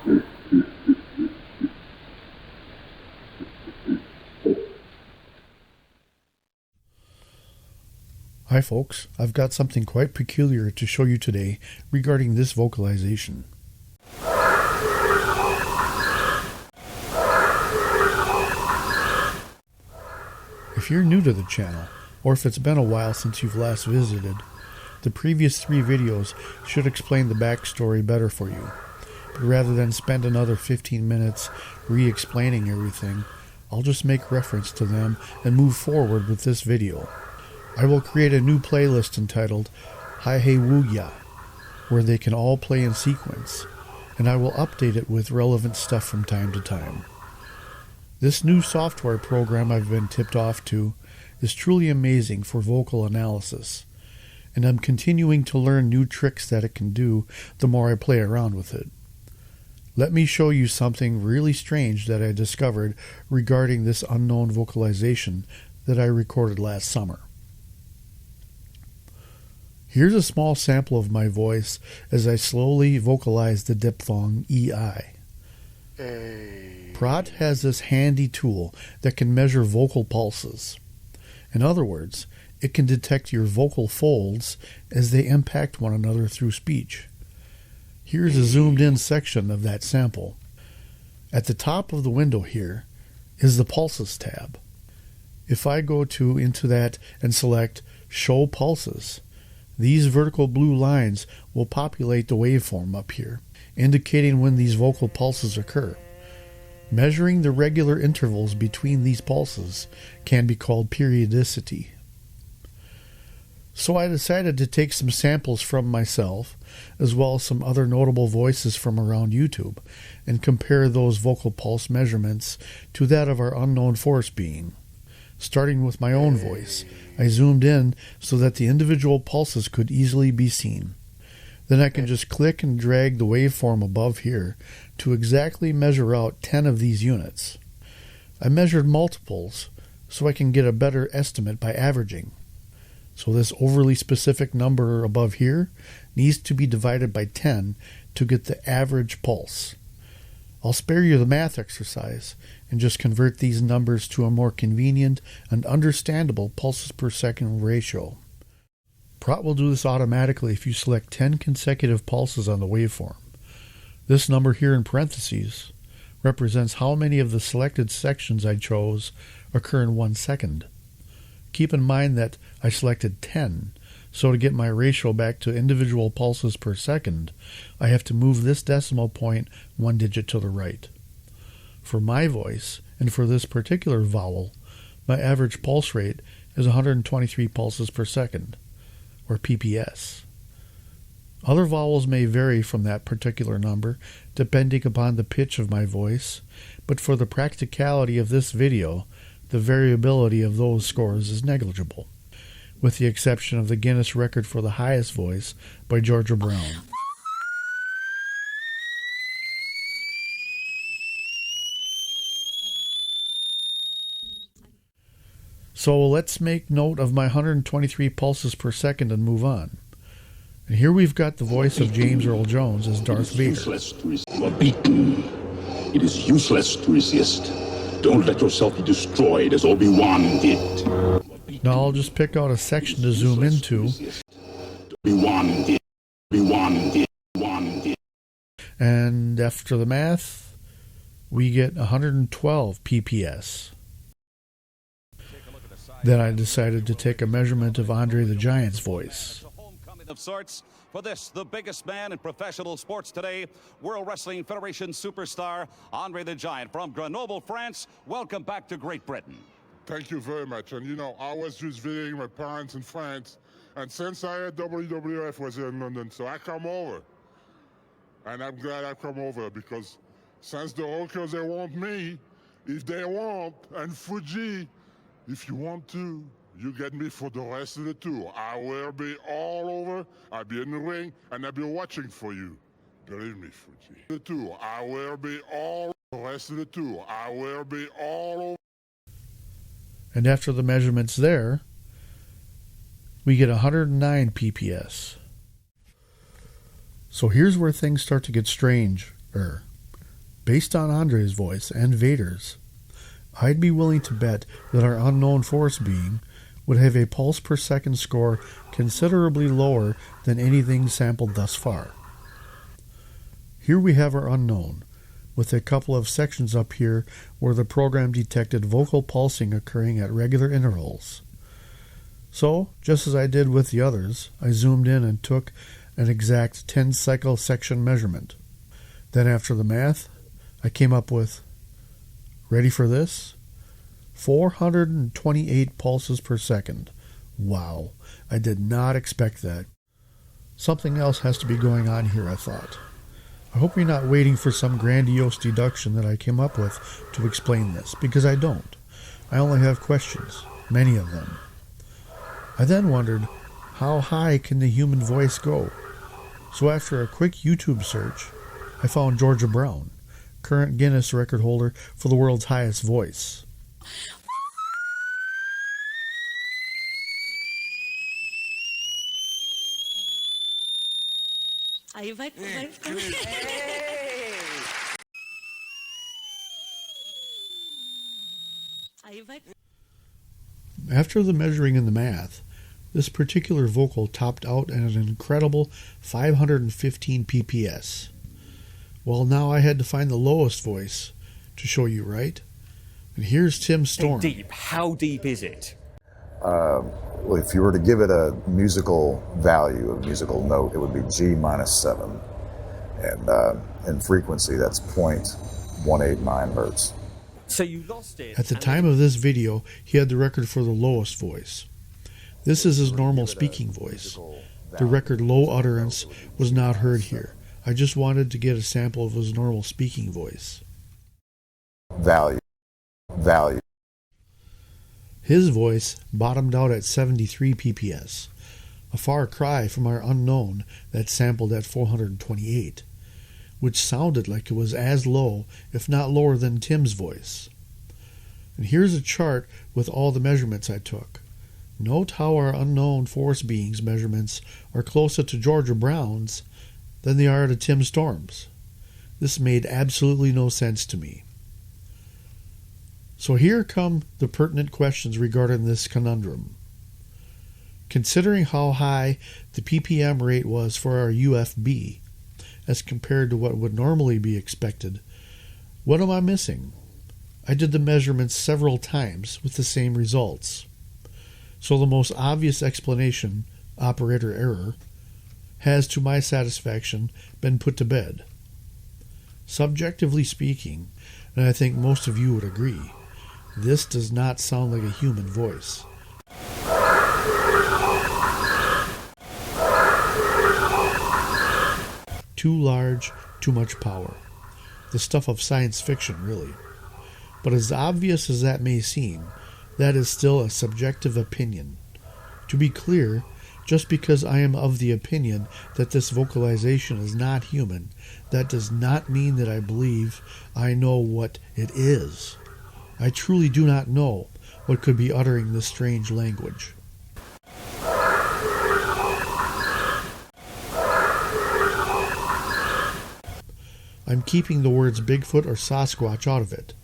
Hi folks, I've got something quite peculiar to show you today regarding this vocalization. If you're new to the channel, or if it's been a while since you've last visited, the previous 3 videos should explain the backstory better for you. But rather than spend another 15 minutes re-explaining everything, I'll just make reference to them and move forward with this video. I will create a new playlist entitled Hi Hey Woo Ya, where they can all play in sequence, and I will update it with relevant stuff from time to time. This new software program I've been tipped off to is truly amazing for vocal analysis, and I'm continuing to learn new tricks that it can do the more I play around with it. Let me show you something really strange that I discovered regarding this unknown vocalization that I recorded last summer. Here's a small sample of my voice as I slowly vocalize the diphthong EI. Prot has this handy tool that can measure vocal pulses. In other words, it can detect your vocal folds as they impact one another through speech. Here's a zoomed in section of that sample. At the top of the window here is the Pulses tab. If I go into that and select Show Pulses, these vertical blue lines will populate the waveform up here, indicating when these vocal pulses occur. Measuring the regular intervals between these pulses can be called periodicity. So I decided to take some samples from myself, as well as some other notable voices from around YouTube, and compare those vocal pulse measurements to that of our unknown force being. Starting with my own voice, I zoomed in so that the individual pulses could easily be seen. Then I can just click and drag the waveform above here to exactly measure out 10 of these units. I measured multiples so I can get a better estimate by averaging. So this overly specific number above here needs to be divided by 10 to get the average pulse. I'll spare you the math exercise and just convert these numbers to a more convenient and understandable pulses per second ratio. Prot will do this automatically if you select 10 consecutive pulses on the waveform. This number here in parentheses represents how many of the selected sections I chose occur in 1 second. Keep in mind that I selected 10, so to get my ratio back to individual pulses per second, I have to move this decimal point 1 digit to the right. For my voice, and for this particular vowel, my average pulse rate is 123 pulses per second, or PPS. Other vowels may vary from that particular number, depending upon the pitch of my voice, but for the practicality of this video, the variability of those scores is negligible, with the exception of the Guinness record for the highest voice by Georgia Brown. So let's make note of my 123 pulses per second and move on. And here we've got the voice of James Earl Jones as Darth Vader. You are beaten. It is useless to resist. Don't let yourself be destroyed as Obi-Wan did. Now I'll just pick out a section to zoom into. Obi-Wan did. And after the math, we get 112 PPS. Then I decided to take a measurement of Andre the Giant's voice. Of sorts for this, the biggest man in professional sports today, World Wrestling Federation superstar Andre the Giant from Grenoble, France. Welcome back to Great Britain. Thank you very much. And you know, I was just visiting my parents in France, and since I had WWF was here in London, so I come over. And I'm glad I come over because since the Hawkers, they want me, if they want, and Fuji, if you want to, you get me for the rest of the tour. I will be all over, I'll be in the ring, and I'll be watching for you. Believe me, Fuji. The tour, I will be all the rest of the tour. I will be all over. And after the measurements there, we get 109 PPS. So here's where things start to get strange. Based on Andre's voice and Vader's, I'd be willing to bet that our unknown force being would have a pulse per second score considerably lower than anything sampled thus far. Here we have our unknown, with a couple of sections up here where the program detected vocal pulsing occurring at regular intervals. So, just as I did with the others, I zoomed in and took an exact 10-cycle section measurement. Then after the math, I came up with, ready for this? 428 pulses per second. Wow, I did not expect that. Something else has to be going on here, I thought. I hope you're not waiting for some grandiose deduction that I came up with to explain this, because I don't. I only have questions, many of them. I then wondered, how high can the human voice go? So after a quick YouTube search, I found Georgia Brown, current Guinness record holder for the world's highest voice. Aí vai ficando. After the measuring and the math, this particular vocal topped out at an incredible 515 pps. Well, now I had to find the lowest voice to show you, right? And here's Tim Storm. Deep. How deep is it? Well, if you were to give it a musical value, a musical note, it would be G minus 7. And in frequency, that's 0.189 hertz. So you lost it. At the time of this video, he had the record for the lowest voice. This is his normal speaking voice. The record low utterance was not heard here. I just wanted to get a sample of his normal speaking voice. Value. His voice bottomed out at 73 pps, a far cry from our unknown that sampled at 428, which sounded like it was as low, if not lower than Tim's voice. And here's a chart with all the measurements I took. Note how our unknown force being's measurements are closer to Georgia Brown's than they are to Tim Storm's. This made absolutely no sense to me. So here come the pertinent questions regarding this conundrum. Considering how high the ppm rate was for our UFB, as compared to what would normally be expected, what am I missing? I did the measurements several times with the same results. So the most obvious explanation, operator error, has, to my satisfaction, been put to bed. Subjectively speaking, and I think most of you would agree, this does not sound like a human voice. Too large, too much power. The stuff of science fiction, really. But as obvious as that may seem, that is still a subjective opinion. To be clear, just because I am of the opinion that this vocalization is not human, that does not mean that I believe I know what it is. I truly do not know what could be uttering this strange language. I'm keeping the words Bigfoot or Sasquatch out of it.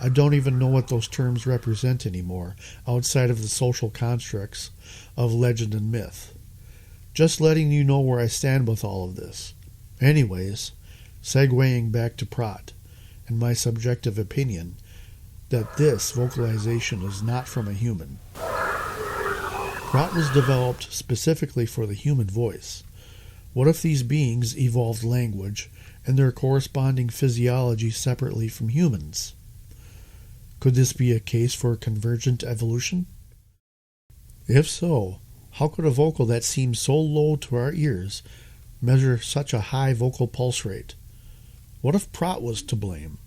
I don't even know what those terms represent anymore, outside of the social constructs of legend and myth. Just letting you know where I stand with all of this. Anyways, segueing back to Pratt, and my subjective opinion that this vocalization is not from a human. Pratt was developed specifically for the human voice. What if these beings evolved language and their corresponding physiology separately from humans? Could this be a case for convergent evolution? If so, how could a vocal that seems so low to our ears measure such a high vocal pulse rate? What if Pratt was to blame?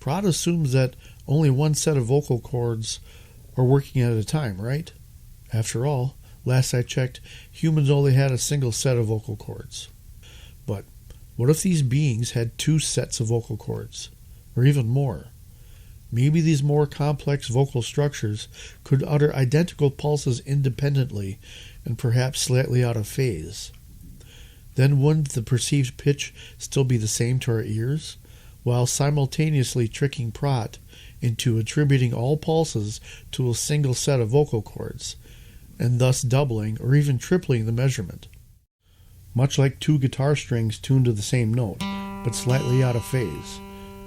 Pratt assumes that only one set of vocal cords are working at a time, right? After all, last I checked, humans only had a single set of vocal cords. But what if these beings had two sets of vocal cords, or even more? Maybe these more complex vocal structures could utter identical pulses independently and perhaps slightly out of phase. Then wouldn't the perceived pitch still be the same to our ears, while simultaneously tricking Pratt into attributing all pulses to a single set of vocal cords, and thus doubling or even tripling the measurement. Much like two guitar strings tuned to the same note, but slightly out of phase,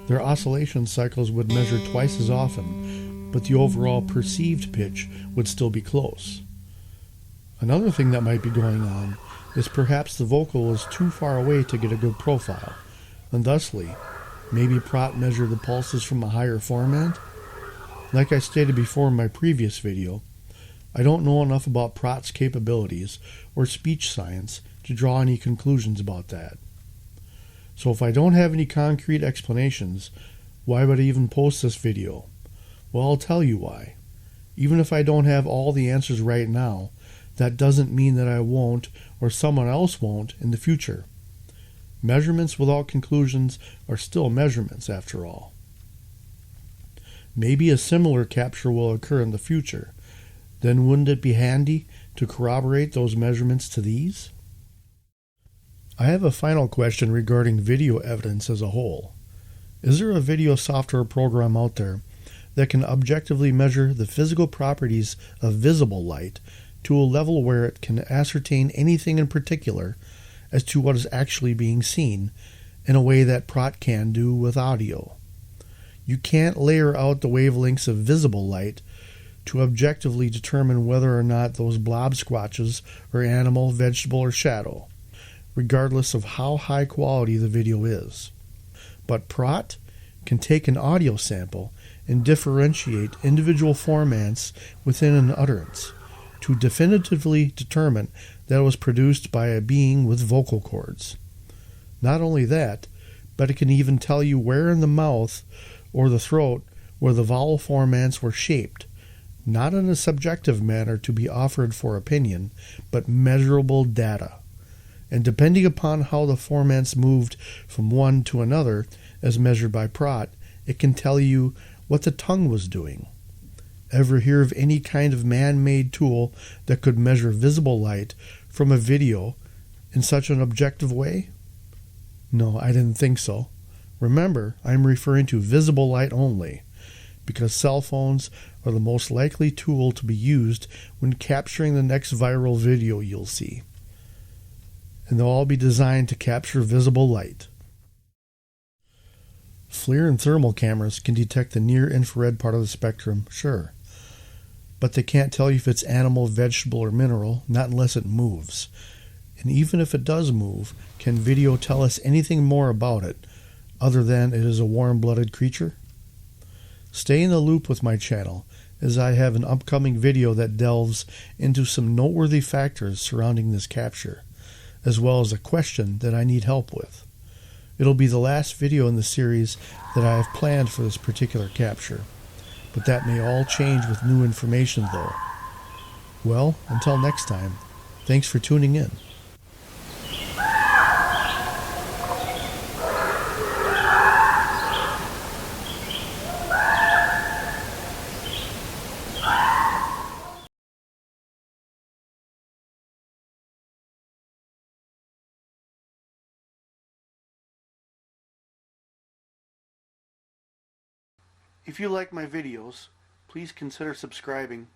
their oscillation cycles would measure twice as often, but the overall perceived pitch would still be close. Another thing that might be going on is perhaps the vocal is too far away to get a good profile, and thusly, maybe Pratt measured the pulses from a higher format? Like I stated before in my previous video, I don't know enough about Pratt's capabilities or speech science to draw any conclusions about that. So if I don't have any concrete explanations, why would I even post this video? Well, I'll tell you why. Even if I don't have all the answers right now, that doesn't mean that I won't or someone else won't in the future. Measurements without conclusions are still measurements after all. Maybe a similar capture will occur in the future. Then wouldn't it be handy to corroborate those measurements to these? I have a final question regarding video evidence as a whole. Is there a video software program out there that can objectively measure the physical properties of visible light to a level where it can ascertain anything in particular as to what is actually being seen in a way that Pratt can do with audio? You can't layer out the wavelengths of visible light to objectively determine whether or not those blob squatches are animal, vegetable, or shadow, regardless of how high quality the video is. But Pratt can take an audio sample and differentiate individual formats within an utterance to definitively determine that it was produced by a being with vocal cords. Not only that, but it can even tell you where in the mouth or the throat where the vowel formats were shaped, not in a subjective manner to be offered for opinion, but measurable data. And depending upon how the formats moved from one to another, as measured by Pratt, it can tell you what the tongue was doing. Ever hear of any kind of man-made tool that could measure visible light from a video in such an objective way? No, I didn't think so. Remember, I'm referring to visible light only, because cell phones are the most likely tool to be used when capturing the next viral video you'll see. And they'll all be designed to capture visible light. FLIR and thermal cameras can detect the near-infrared part of the spectrum, sure. But they can't tell you if it's animal, vegetable, or mineral, not unless it moves. And even if it does move, can video tell us anything more about it, other than it is a warm-blooded creature? Stay in the loop with my channel, as I have an upcoming video that delves into some noteworthy factors surrounding this capture, as well as a question that I need help with. It'll be the last video in the series that I have planned for this particular capture, but that may all change with new information though. Well, until next time, thanks for tuning in. If you like my videos, please consider subscribing.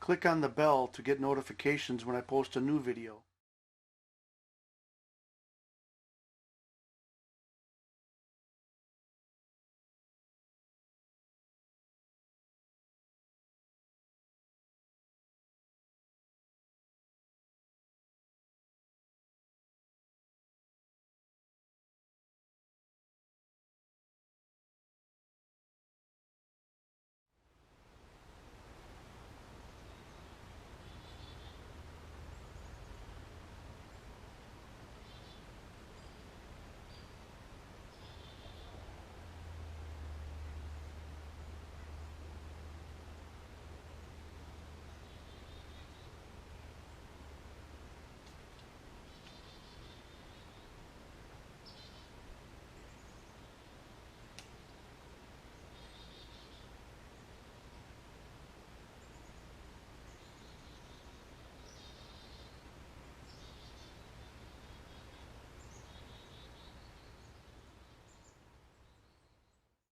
Click on the bell to get notifications when I post a new video.